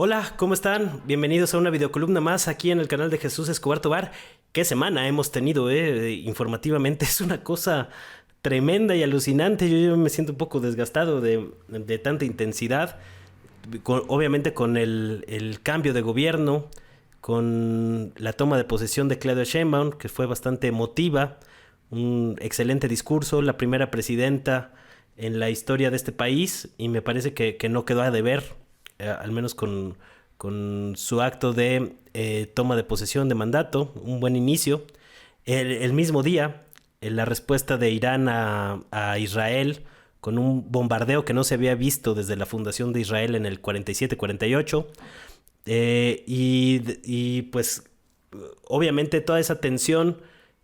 Hola, ¿cómo están? Bienvenidos a una videocolumna más aquí en el canal de Jesús Escobar Tobar. ¿Qué semana hemos tenido, informativamente? Es una cosa tremenda y alucinante. Yo me siento un poco desgastado de tanta intensidad. Obviamente con el cambio de gobierno, con la toma de posesión de Claudia Sheinbaum, que fue bastante emotiva, un excelente discurso, la primera presidenta en la historia de este país, y me parece que no quedó a deber, al menos con su acto de toma de posesión de mandato, un buen inicio. El mismo día, la respuesta de Irán a Israel con un bombardeo que no se había visto desde la fundación de Israel en el 47-48. Y pues obviamente toda esa tensión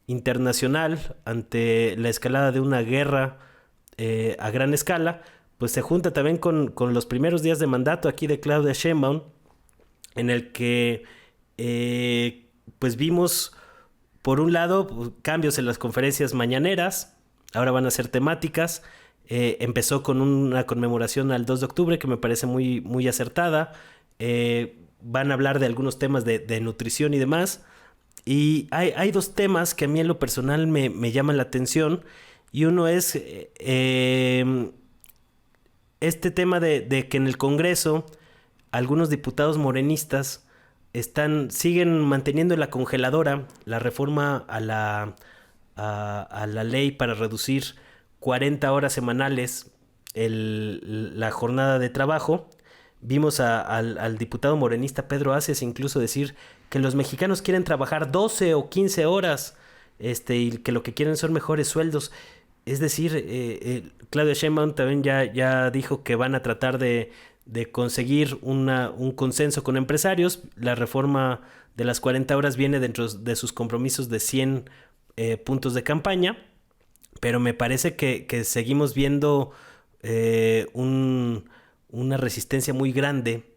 internacional ante la escalada de una guerra a gran escala, pues se junta también con los primeros días de mandato aquí de Claudia Sheinbaum, en el que pues vimos, por un lado, pues, cambios en las conferencias mañaneras. Ahora van a ser temáticas. Empezó con una conmemoración al 2 de octubre que me parece muy, muy acertada. Van a hablar de algunos temas de nutrición y demás. Y hay dos temas que a mí en lo personal me llaman la atención. Y uno es este tema de que en el Congreso algunos diputados morenistas siguen manteniendo en la congeladora la reforma a la ley para reducir 40 horas semanales la jornada de trabajo. Vimos al diputado morenista Pedro Aces incluso decir que los mexicanos quieren trabajar 12 o 15 horas, y que lo que quieren son mejores sueldos. Es decir, Claudia Sheinbaum también ya dijo que van a tratar de conseguir un consenso con empresarios. La reforma de las 40 horas viene dentro de sus compromisos de 100 puntos de campaña, pero me parece que seguimos viendo una resistencia muy grande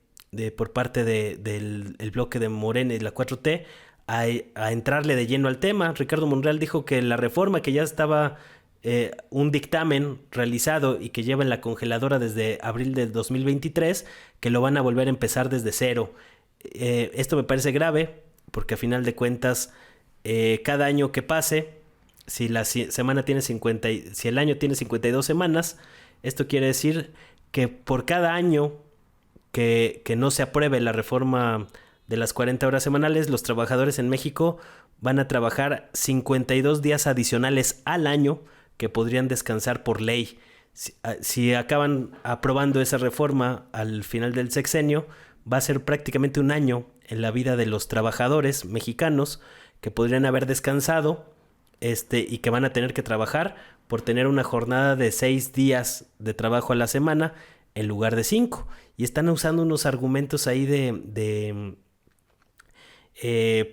por parte del bloque de Morena y la 4T a entrarle de lleno al tema. Ricardo Monreal dijo que la reforma que ya estaba un dictamen realizado y que lleva en la congeladora desde abril del 2023, que lo van a volver a empezar desde cero. Esto me parece grave porque a final de cuentas, cada año que pase, si semana tiene 50 si el año tiene 52 semanas, esto quiere decir que por cada año que no se apruebe la reforma de las 40 horas semanales, los trabajadores en México van a trabajar 52 días adicionales al año que podrían descansar por ley. Si acaban aprobando esa reforma al final del sexenio, va a ser prácticamente un año en la vida de los trabajadores mexicanos que podrían haber descansado, y que van a tener que trabajar por tener una jornada de 6 días de trabajo a la semana en lugar de 5. Y están usando unos argumentos ahí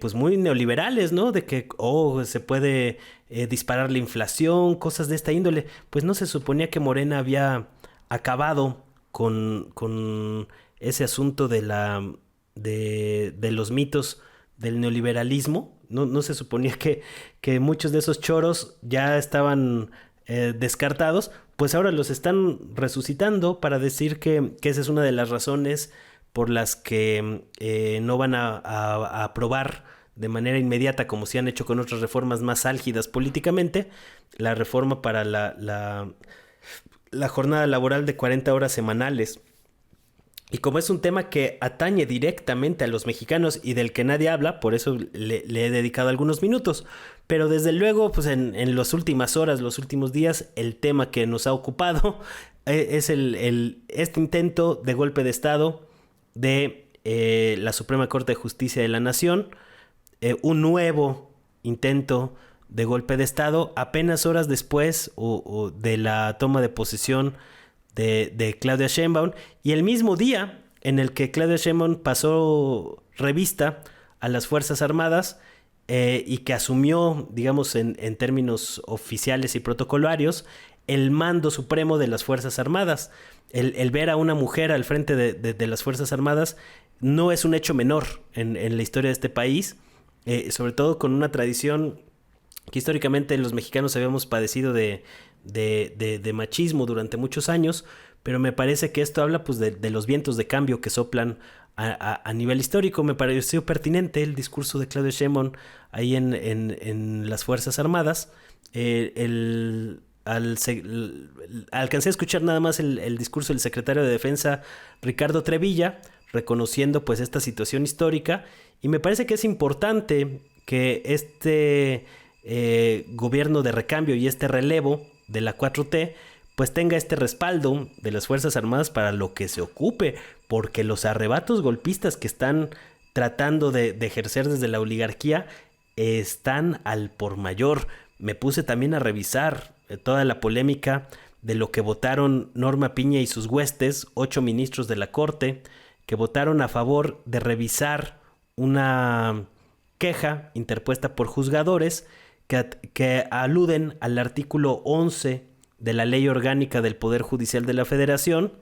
pues muy neoliberales, ¿no? De que se puede disparar la inflación, cosas de esta índole. Pues no se suponía que Morena había acabado con ese asunto de los mitos del neoliberalismo. No se suponía que muchos de esos choros ya estaban descartados. Pues ahora los están resucitando para decir que esa es una de las razones por las que no van a aprobar de manera inmediata, como se han hecho con otras reformas más álgidas políticamente, la reforma para la jornada laboral de 40 horas semanales. Y como es un tema que atañe directamente a los mexicanos y del que nadie habla, por eso le he dedicado algunos minutos. Pero desde luego, pues en las últimas horas, los últimos días, el tema que nos ha ocupado es este intento de golpe de Estado de la Suprema Corte de Justicia de la Nación. Un nuevo intento de golpe de Estado apenas horas después o de la toma de posesión de Claudia Sheinbaum, y el mismo día en el que Claudia Sheinbaum pasó revista a las Fuerzas Armadas, y que asumió, digamos, en términos oficiales y protocolarios, el mando supremo de las Fuerzas Armadas. El ver a una mujer al frente de las Fuerzas Armadas no es un hecho menor en la historia de este país, sobre todo con una tradición que históricamente los mexicanos habíamos padecido de machismo durante muchos años, pero me parece que esto habla pues de los vientos de cambio que soplan a nivel histórico. Me pareció pertinente el discurso de Claudio Sheinbaum ahí en las Fuerzas Armadas. Alcancé a escuchar nada más el discurso del secretario de Defensa, Ricardo Trevilla, reconociendo pues esta situación histórica, y me parece que es importante que este gobierno de recambio y este relevo de la 4T pues tenga este respaldo de las Fuerzas Armadas para lo que se ocupe, porque los arrebatos golpistas que están tratando de ejercer desde la oligarquía están al por mayor. Me puse también a revisar toda la polémica de lo que votaron Norma Piña y sus huestes, 8 ministros de la Corte, que votaron a favor de revisar una queja interpuesta por juzgadores que aluden al artículo 11 de la Ley Orgánica del Poder Judicial de la Federación,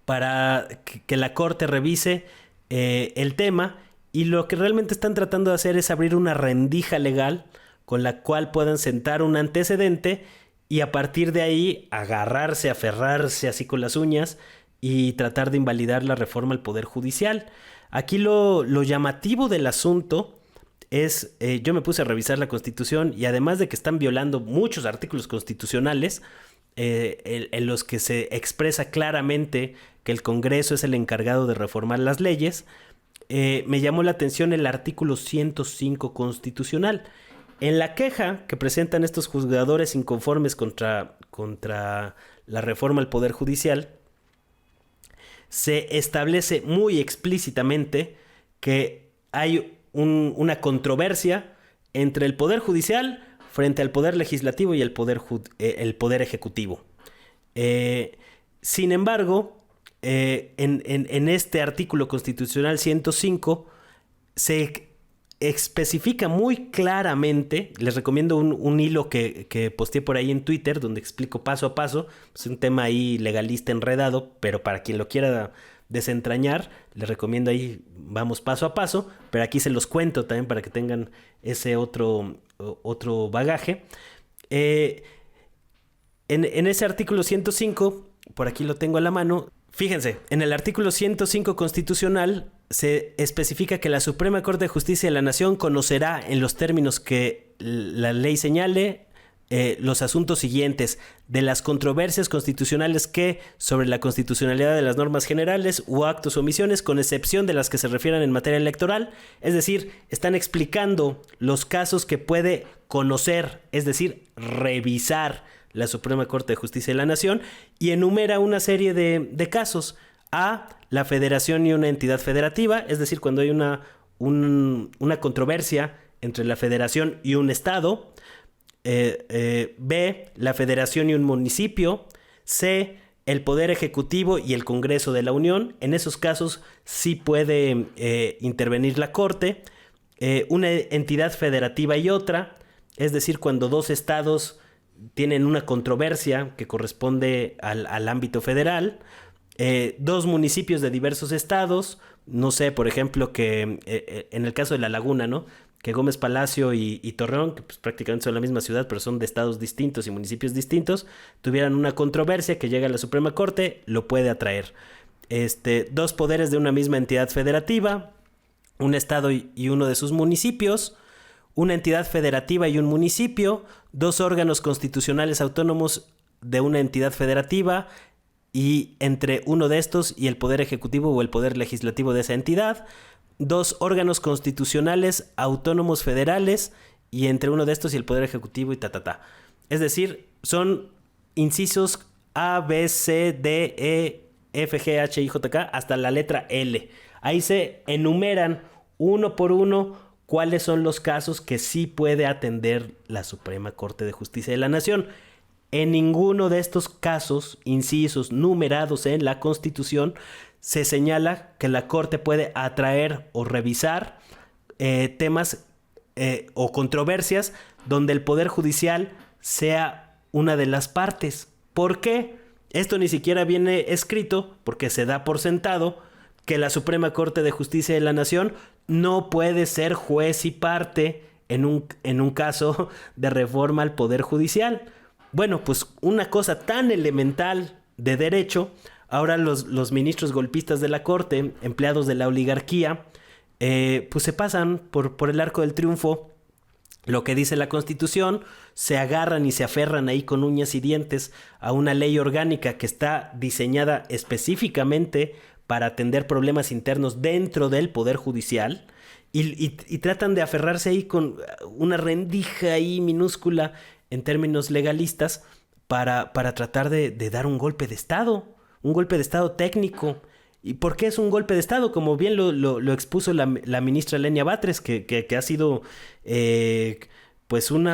para que la Corte revise el tema, y lo que realmente están tratando de hacer es abrir una rendija legal con la cual puedan sentar un antecedente y a partir de ahí agarrarse, aferrarse así con las uñas y tratar de invalidar la reforma al Poder Judicial. Aquí lo llamativo del asunto es, yo me puse a revisar la Constitución, y además de que están violando muchos artículos constitucionales en los que se expresa claramente que el Congreso es el encargado de reformar las leyes, me llamó la atención el artículo 105 constitucional. En la queja que presentan estos juzgadores inconformes contra la reforma al Poder Judicial, se establece muy explícitamente que hay una controversia entre el Poder Judicial frente al Poder Legislativo y el Poder Ejecutivo. Sin embargo, en este artículo constitucional 105 se especifica muy claramente. Les recomiendo un hilo que posteé por ahí en Twitter, donde explico paso a paso. Es un tema ahí legalista enredado, pero para quien lo quiera desentrañar, les recomiendo ahí, vamos paso a paso, pero aquí se los cuento también para que tengan ese otro bagaje. En ese artículo 105, por aquí lo tengo a la mano. Fíjense, en el artículo 105 constitucional se especifica que la Suprema Corte de Justicia de la Nación conocerá, en los términos que la ley señale, los asuntos siguientes: de las controversias constitucionales que, sobre la constitucionalidad de las normas generales u actos o omisiones, con excepción de las que se refieran en materia electoral. Es decir, están explicando los casos que puede conocer, es decir, revisar la Suprema Corte de Justicia de la Nación, y enumera una serie de casos. A, la federación y una entidad federativa, es decir, cuando hay una controversia entre la federación y un estado. B, la federación y un municipio. C, el Poder Ejecutivo y el Congreso de la Unión. En esos casos sí puede intervenir la Corte. Una entidad federativa y otra, es decir, cuando dos estados tienen una controversia que corresponde al ámbito federal. Dos municipios de diversos estados, no sé, por ejemplo, que en el caso de La Laguna, ¿no?, que Gómez Palacio y Torreón, que pues prácticamente son la misma ciudad, pero son de estados distintos y municipios distintos, tuvieran una controversia que llega a la Suprema Corte, lo puede atraer. Dos poderes de una misma entidad federativa, un estado y uno de sus municipios, una entidad federativa y un municipio, dos órganos constitucionales autónomos de una entidad federativa, y entre uno de estos y el Poder Ejecutivo o el Poder Legislativo de esa entidad, dos órganos constitucionales autónomos federales, y entre uno de estos y el Poder Ejecutivo y . Es decir, son incisos A, B, C, D, E, F, G, H, I, J, K, hasta la letra L. Ahí se enumeran uno por uno cuáles son los casos que sí puede atender la Suprema Corte de Justicia de la Nación. En ninguno de estos casos, incisos numerados en la Constitución, se señala que la Corte puede atraer o revisar temas o controversias donde el Poder Judicial sea una de las partes. ¿Por qué? Esto ni siquiera viene escrito, porque se da por sentado que la Suprema Corte de Justicia de la Nación no puede ser juez y parte en un caso de reforma al Poder Judicial. Bueno, pues una cosa tan elemental de derecho, Ahora los ministros golpistas de la corte, empleados de la oligarquía, pues se pasan por el arco del triunfo lo que dice la Constitución, se agarran y se aferran ahí con uñas y dientes a una ley orgánica que está diseñada específicamente para atender problemas internos dentro del Poder Judicial y tratan de aferrarse ahí con una rendija ahí minúscula en términos legalistas para tratar de dar un golpe de Estado técnico. ¿Y por qué es un golpe de Estado? Como bien lo expuso la ministra Lenia Batres, que ha sido pues un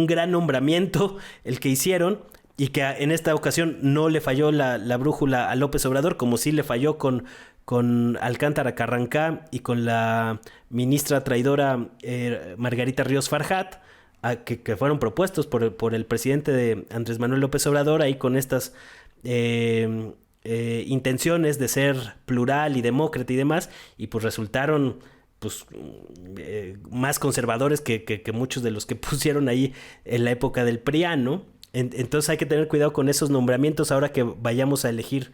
gran nombramiento el que hicieron y que en esta ocasión no le falló la brújula a López Obrador, como sí le falló con Alcántara Carrancá y con la ministra traidora Margarita Ríos Farjat, que fueron propuestos por el presidente de Andrés Manuel López Obrador, ahí con estas intenciones de ser plural y demócrata y demás, y pues resultaron pues más conservadores que muchos de los que pusieron ahí en la época del PRIAN, ¿no? Entonces hay que tener cuidado con esos nombramientos ahora que vayamos a elegir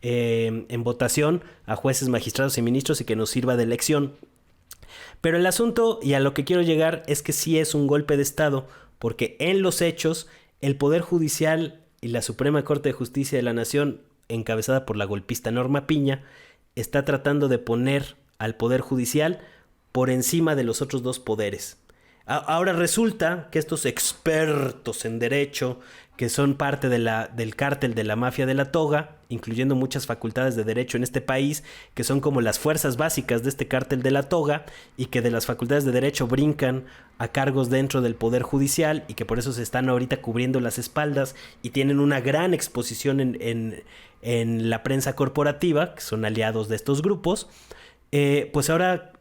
en votación a jueces, magistrados y ministros y que nos sirva de elección. Pero el asunto, y a lo que quiero llegar, es que sí es un golpe de Estado, porque en los hechos el Poder Judicial y la Suprema Corte de Justicia de la Nación, encabezada por la golpista Norma Piña, está tratando de poner al Poder Judicial por encima de los otros dos poderes. Ahora resulta que estos expertos en derecho, que son parte del cártel de la mafia de la toga, incluyendo muchas facultades de derecho en este país, que son como las fuerzas básicas de este cártel de la toga, y que de las facultades de derecho brincan a cargos dentro del Poder Judicial, y que por eso se están ahorita cubriendo las espaldas y tienen una gran exposición en la prensa corporativa, que son aliados de estos grupos, pues ahora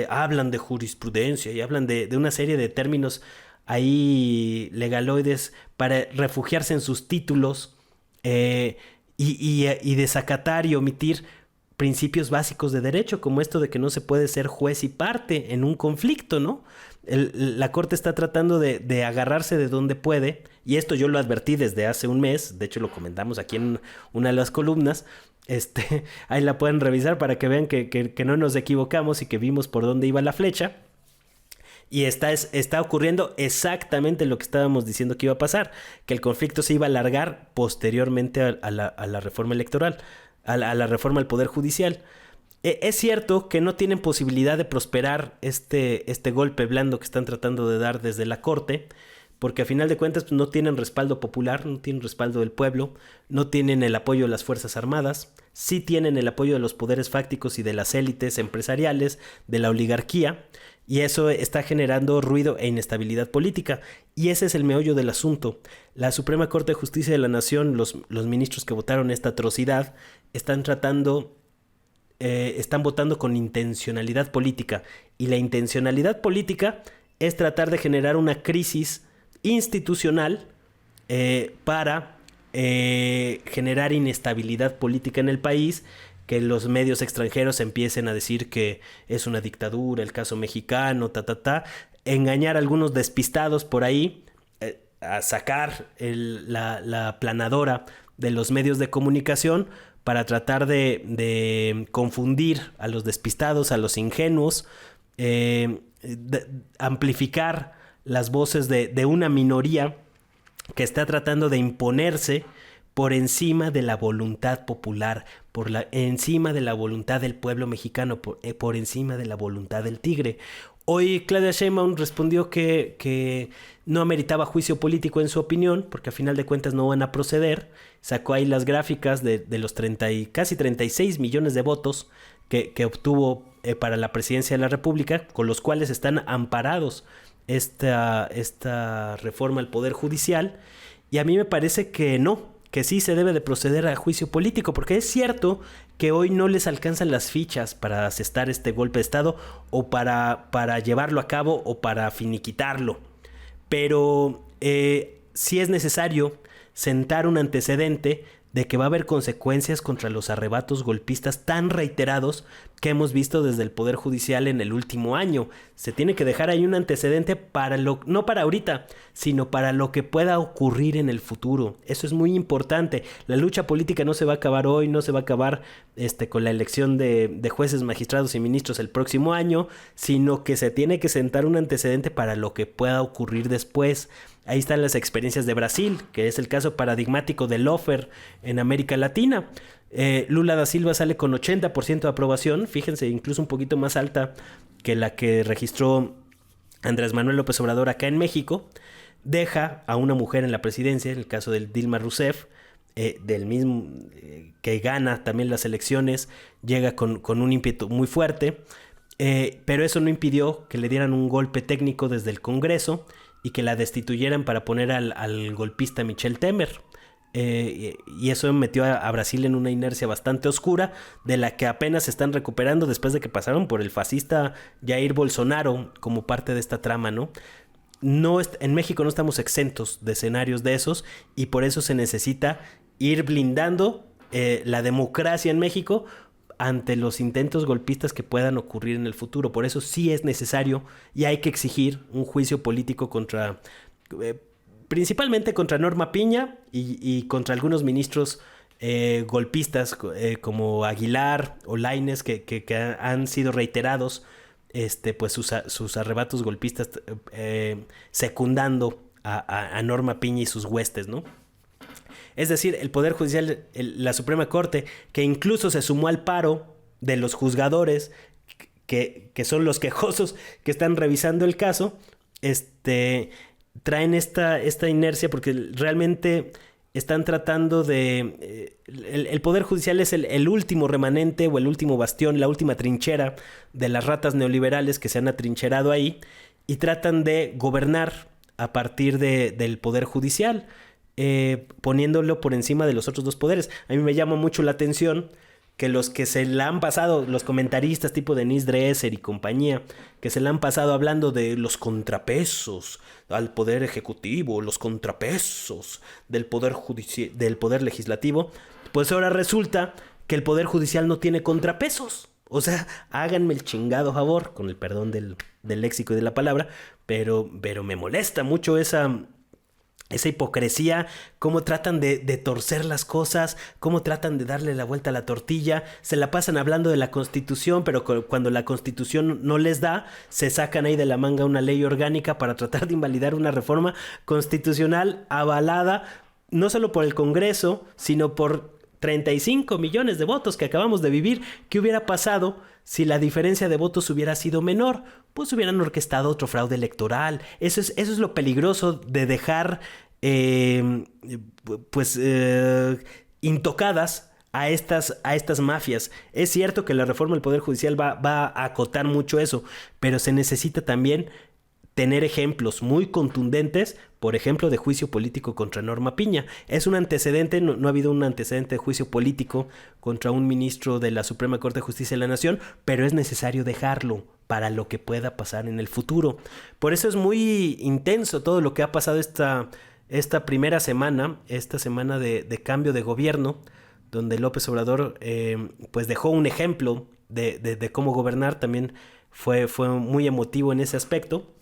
hablan de jurisprudencia y hablan de una serie de términos ahí legaloides para refugiarse en sus títulos y desacatar y omitir principios básicos de derecho, como esto de que no se puede ser juez y parte en un conflicto, ¿no? La Corte está tratando de agarrarse de donde puede, y esto yo lo advertí desde hace un mes, de hecho lo comentamos aquí en una de las columnas. Ahí la pueden revisar para que vean que no nos equivocamos y que vimos por dónde iba la flecha. Y está ocurriendo exactamente lo que estábamos diciendo que iba a pasar, que el conflicto se iba a alargar posteriormente a la reforma electoral, a la reforma al Poder Judicial. Es cierto que no tienen posibilidad de prosperar este golpe blando que están tratando de dar desde la Corte, porque a final de cuentas pues, no tienen respaldo popular, no tienen respaldo del pueblo, no tienen el apoyo de las Fuerzas Armadas, sí tienen el apoyo de los poderes fácticos y de las élites empresariales, de la oligarquía, y eso está generando ruido e inestabilidad política, y ese es el meollo del asunto. La Suprema Corte de Justicia de la Nación, los ministros que votaron esta atrocidad, están votando con intencionalidad política, y la intencionalidad política es tratar de generar una crisis institucional para generar inestabilidad política en el país, que los medios extranjeros empiecen a decir que es una dictadura, el caso mexicano, engañar a algunos despistados por ahí, a sacar la planadora de los medios de comunicación para tratar de confundir a los despistados, a los ingenuos, amplificar las voces de una minoría que está tratando de imponerse por encima de la voluntad popular, encima de la voluntad del pueblo mexicano, por encima de la voluntad del tigre. Hoy Claudia Sheinbaum respondió que no ameritaba juicio político en su opinión, porque a final de cuentas no van a proceder. Sacó ahí las gráficas de los casi 36 millones de votos que obtuvo para la presidencia de la República, con los cuales están amparados esta reforma al Poder Judicial, y a mí me parece que no, que sí se debe de proceder a juicio político, porque es cierto que hoy no les alcanzan las fichas para asestar este golpe de Estado o para llevarlo a cabo o para finiquitarlo, pero sí es necesario sentar un antecedente de que va a haber consecuencias contra los arrebatos golpistas tan reiterados que hemos visto desde el Poder Judicial en el último año. Se tiene que dejar ahí un antecedente para no para ahorita, sino para lo que pueda ocurrir en el futuro. Eso es muy importante. La lucha política no se va a acabar hoy, no se va a acabar con la elección de jueces, magistrados y ministros el próximo año, sino que se tiene que sentar un antecedente para lo que pueda ocurrir después. Ahí están las experiencias de Brasil, que es el caso paradigmático del lawfare en América Latina. Lula da Silva sale con 80% de aprobación, fíjense, incluso un poquito más alta que la que registró Andrés Manuel López Obrador acá en México. Deja a una mujer en la presidencia, en el caso de Dilma Rousseff, del mismo que gana también las elecciones, llega con un ímpetu muy fuerte, pero eso no impidió que le dieran un golpe técnico desde el Congreso y que la destituyeran para poner al golpista Michel Temer. Y eso metió a Brasil en una inercia bastante oscura, de la que apenas se están recuperando después de que pasaron por el fascista Jair Bolsonaro como parte de esta trama, ¿no? En México no estamos exentos de escenarios de esos, y por eso se necesita ir blindando la democracia en México ante los intentos golpistas que puedan ocurrir en el futuro. Por eso sí es necesario y hay que exigir un juicio político contra, principalmente contra Norma Piña y contra algunos ministros golpistas como Aguilar o Lainez, que han sido reiterados pues sus arrebatos golpistas, secundando a Norma Piña y sus huestes, ¿no? Es decir, el Poder Judicial, la Suprema Corte, que incluso se sumó al paro de los juzgadores, que son los quejosos que están revisando el caso, traen esta inercia porque realmente están tratando de... el Poder Judicial es el último remanente o el último bastión, la última trinchera de las ratas neoliberales que se han atrincherado ahí, y tratan de gobernar a partir del Poder Judicial, poniéndolo por encima de los otros dos poderes. A mí me llama mucho la atención que los que se la han pasado, los comentaristas tipo Denise Dresser y compañía, que se la han pasado hablando de los contrapesos al poder ejecutivo, los contrapesos del poder del poder legislativo, pues ahora resulta que el Poder Judicial no tiene contrapesos. O sea, háganme el chingado favor, con el perdón del léxico y de la palabra, pero me molesta mucho esa hipocresía, cómo tratan de torcer las cosas, cómo tratan de darle la vuelta a la tortilla. Se la pasan hablando de la Constitución, pero cuando la Constitución no les da, se sacan ahí de la manga una ley orgánica para tratar de invalidar una reforma constitucional avalada no solo por el Congreso, sino por 35 millones de votos que acabamos de vivir. ¿Qué hubiera pasado si la diferencia de votos hubiera sido menor? Pues hubieran orquestado otro fraude electoral. Eso es lo peligroso de dejar intocadas a estas mafias. Es cierto que la reforma del Poder Judicial va a acotar mucho eso, pero se necesita también tener ejemplos muy contundentes, por ejemplo, de juicio político contra Norma Piña. Es un antecedente, no ha habido un antecedente de juicio político contra un ministro de la Suprema Corte de Justicia de la Nación, pero es necesario dejarlo para lo que pueda pasar en el futuro. Por eso es muy intenso todo lo que ha pasado esta primera semana, esta semana de cambio de gobierno, donde López Obrador pues dejó un ejemplo de cómo gobernar. También fue muy emotivo en ese aspecto.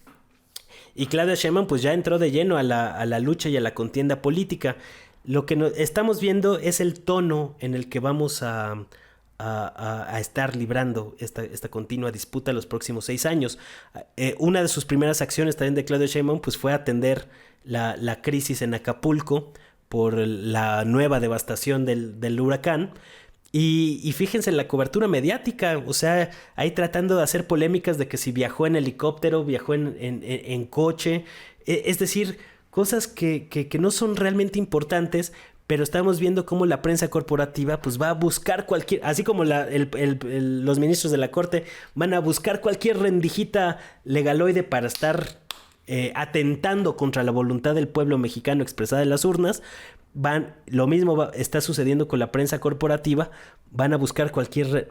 Y Claudia Sheinbaum pues ya entró de lleno a la lucha y a la contienda política. Lo que estamos viendo es el tono en el que vamos a estar librando esta continua disputa los próximos 6 años. Una de sus primeras acciones también de Claudia Sheinbaum pues fue atender la crisis en Acapulco por la nueva devastación del huracán. Y fíjense en la cobertura mediática, o sea, ahí tratando de hacer polémicas de que si viajó en helicóptero, viajó en coche, es decir, cosas que no son realmente importantes, pero estamos viendo cómo la prensa corporativa pues va a buscar así como los ministros de la Corte van a buscar cualquier rendijita legaloide para estar atentando contra la voluntad del pueblo mexicano expresada en las urnas. Lo mismo está sucediendo con la prensa corporativa. Van a buscar cualquier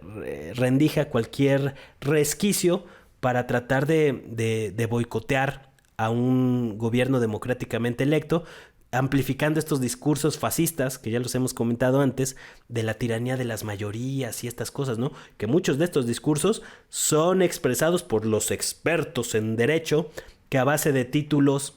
rendija, cualquier resquicio para tratar de boicotear a un gobierno democráticamente electo, amplificando estos discursos fascistas, que ya los hemos comentado antes, de la tiranía de las mayorías y estas cosas, ¿no? Que muchos de estos discursos son expresados por los expertos en derecho, que a base de títulos,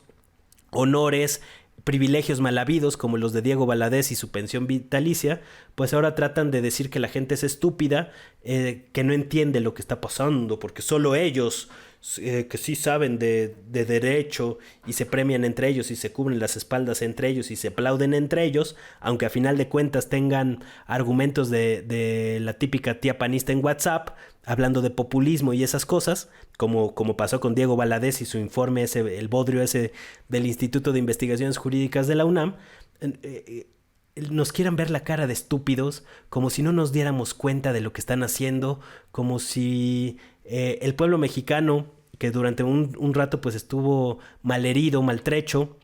honores, privilegios mal habidos como los de Diego Valadez y su pensión vitalicia, pues ahora tratan de decir que la gente es estúpida, que no entiende lo que está pasando, porque solo ellos, que sí saben de derecho y se premian entre ellos y se cubren las espaldas entre ellos y se aplauden entre ellos, aunque a final de cuentas tengan argumentos de la típica tía panista en WhatsApp, hablando de populismo y esas cosas, como pasó con Diego Valadez y su informe ese, el bodrio ese del Instituto de Investigaciones Jurídicas de la UNAM. Nos quieran ver la cara de estúpidos, como si no nos diéramos cuenta de lo que están haciendo, como si el pueblo mexicano, que durante un rato pues estuvo malherido, maltrecho,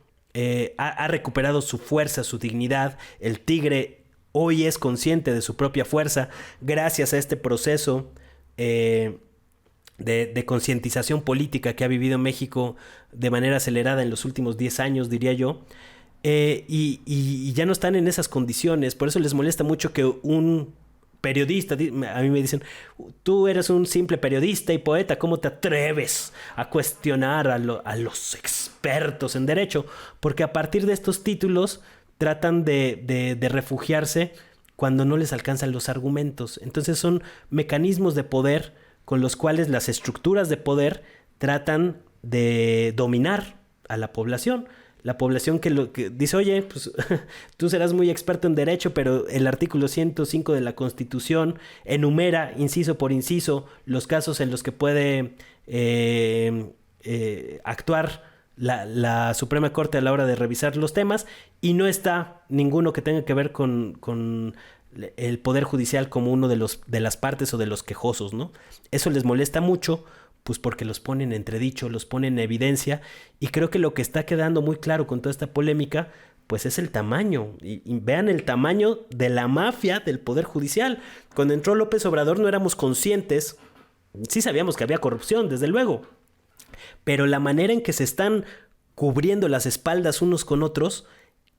ha recuperado su fuerza, su dignidad. El tigre hoy es consciente de su propia fuerza gracias a este proceso de concientización política que ha vivido México de manera acelerada en los últimos 10 años, diría yo. Y ya no están en esas condiciones. Por eso les molesta mucho que un periodista, a mí me dicen, tú eres un simple periodista y poeta, ¿cómo te atreves a cuestionar a los expertos en derecho? Porque a partir de estos títulos tratan de refugiarse cuando no les alcanzan los argumentos. Entonces son mecanismos de poder con los cuales las estructuras de poder tratan de dominar a la población. La población que dice, oye, pues tú serás muy experto en derecho, pero el artículo 105 de la Constitución enumera, inciso por inciso, los casos en los que puede actuar la Suprema Corte a la hora de revisar los temas, y no está ninguno que tenga que ver con el Poder Judicial como uno de las partes o de los quejosos, ¿no? Eso les molesta mucho, pues porque los ponen en entredicho, los ponen en evidencia, y creo que lo que está quedando muy claro con toda esta polémica, pues es el tamaño, y vean el tamaño de la mafia del Poder Judicial. Cuando entró López Obrador no éramos conscientes, sí sabíamos que había corrupción, desde luego, pero la manera en que se están cubriendo las espaldas unos con otros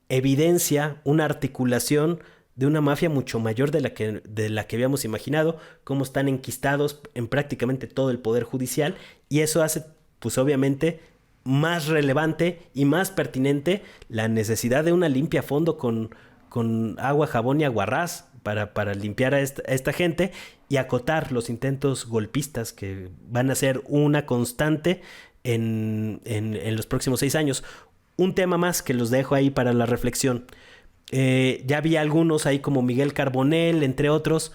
evidencia una articulación de una mafia mucho mayor de la que habíamos imaginado, cómo están enquistados en prácticamente todo el Poder Judicial, y eso hace, pues obviamente, más relevante y más pertinente la necesidad de una limpia a fondo con agua, jabón y aguarrás para limpiar a esta gente y acotar los intentos golpistas que van a ser una constante en los próximos 6 años. Un tema más que los dejo ahí para la reflexión. Ya vi algunos ahí como Miguel Carbonell, entre otros,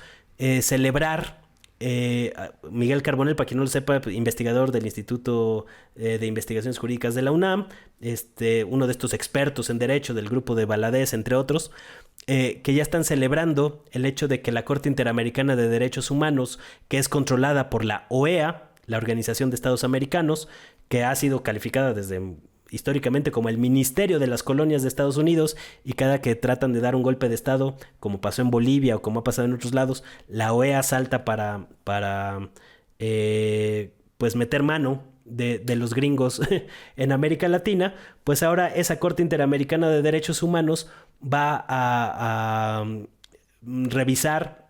celebrar. Miguel Carbonell, para quien no lo sepa, investigador del Instituto de Investigaciones Jurídicas de la UNAM, uno de estos expertos en derecho del grupo de Valadez, entre otros, que ya están celebrando el hecho de que la Corte Interamericana de Derechos Humanos, que es controlada por la OEA, la Organización de Estados Americanos, que ha sido calificada desde históricamente como el Ministerio de las Colonias de Estados Unidos, y cada que tratan de dar un golpe de estado, como pasó en Bolivia o como ha pasado en otros lados, la OEA salta para pues meter mano de los gringos en América Latina. Pues ahora esa Corte Interamericana de Derechos Humanos va a revisar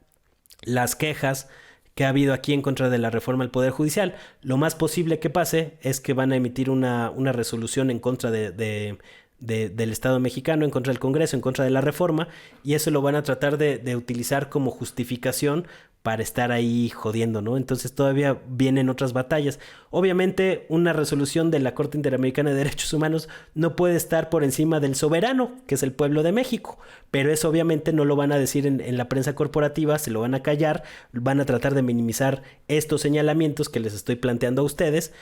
las quejas que ha habido aquí en contra de la reforma al Poder Judicial. Lo más posible que pase es que van a emitir una resolución en contra del Estado mexicano, en contra del Congreso, en contra de la reforma, y eso lo van a tratar de utilizar como justificación para estar ahí jodiendo, ¿no? Entonces todavía vienen otras batallas. Obviamente una resolución de la Corte Interamericana de Derechos Humanos no puede estar por encima del soberano, que es el pueblo de México, pero eso obviamente no lo van a decir en la prensa corporativa, se lo van a callar, van a tratar de minimizar estos señalamientos que les estoy planteando a ustedes.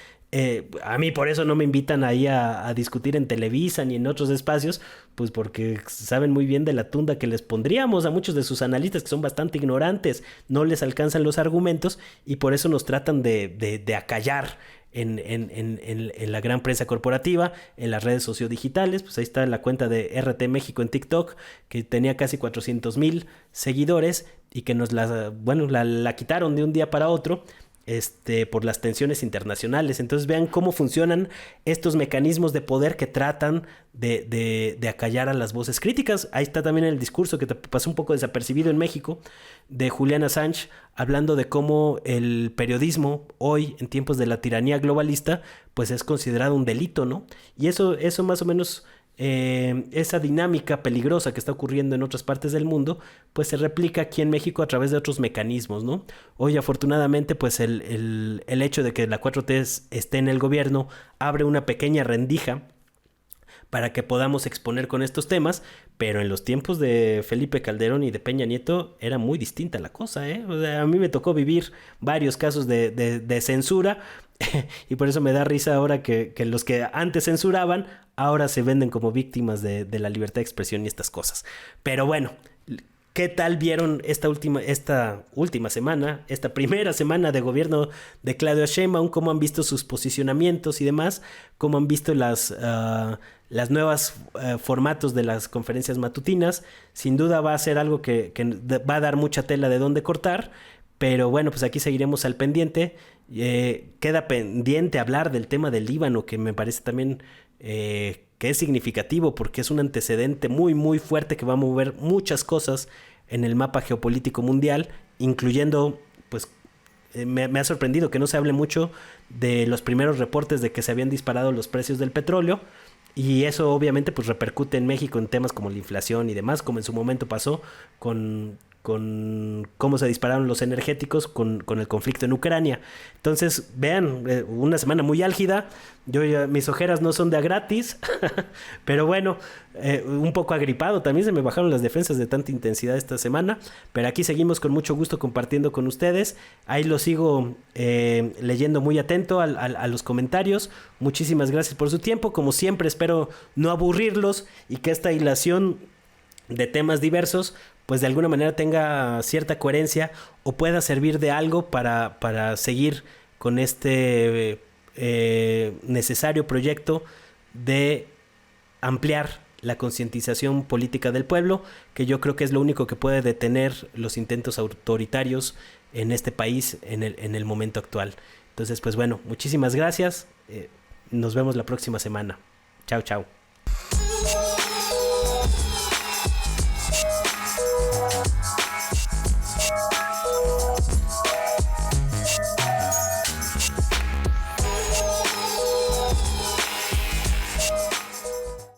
A mí por eso no me invitan ahí a discutir en Televisa ni en otros espacios, pues porque saben muy bien de la tunda que les pondríamos a muchos de sus analistas, que son bastante ignorantes, no les alcanzan los argumentos, y por eso nos tratan de acallar en la gran prensa corporativa, en las redes sociodigitales. Pues ahí está la cuenta de RT México en TikTok, que tenía casi 400,000 seguidores y que nos la quitaron de un día para otro. por las tensiones internacionales. Entonces vean cómo funcionan estos mecanismos de poder que tratan de acallar a las voces críticas. Ahí está también el discurso que te pasó un poco desapercibido en México de Julian Assange, hablando de cómo el periodismo hoy, en tiempos de la tiranía globalista, pues es considerado un delito, ¿no? Y eso más o menos, esa dinámica peligrosa que está ocurriendo en otras partes del mundo, pues se replica aquí en México a través de otros mecanismos, ¿no? Hoy afortunadamente pues el hecho de que la 4T esté en el gobierno abre una pequeña rendija para que podamos exponer con estos temas, pero en los tiempos de Felipe Calderón y de Peña Nieto era muy distinta la cosa, ¿eh? O sea, a mí me tocó vivir varios casos de censura y por eso me da risa ahora que los que antes censuraban ahora se venden como víctimas de la libertad de expresión y estas cosas. Pero bueno, ¿qué tal vieron esta última semana, esta primera semana de gobierno de Claudia Sheinbaum? ¿Cómo han visto sus posicionamientos y demás? ¿Cómo han visto las nuevas formatos de las conferencias matutinas? Sin duda va a ser algo que va a dar mucha tela de dónde cortar, pero bueno, pues aquí seguiremos al pendiente. Queda pendiente hablar del tema del Líbano, que me parece también que es significativo porque es un antecedente muy muy fuerte que va a mover muchas cosas en el mapa geopolítico mundial, incluyendo, pues me ha sorprendido que no se hable mucho de los primeros reportes de que se habían disparado los precios del petróleo, y eso obviamente pues repercute en México en temas como la inflación y demás, como en su momento pasó con cómo se dispararon los energéticos con el conflicto en Ucrania. Entonces, vean, una semana muy álgida. Mis ojeras no son de a gratis, pero bueno, un poco agripado. También se me bajaron las defensas de tanta intensidad esta semana, pero aquí seguimos con mucho gusto compartiendo con ustedes. Ahí lo sigo leyendo muy atento a los comentarios. Muchísimas gracias por su tiempo. Como siempre, espero no aburrirlos y que esta hilación de temas diversos pues de alguna manera tenga cierta coherencia o pueda servir de algo para seguir con este necesario proyecto de ampliar la concientización política del pueblo, que yo creo que es lo único que puede detener los intentos autoritarios en este país en el momento actual. Entonces, pues bueno, muchísimas gracias. Nos vemos la próxima semana. Chao, chao.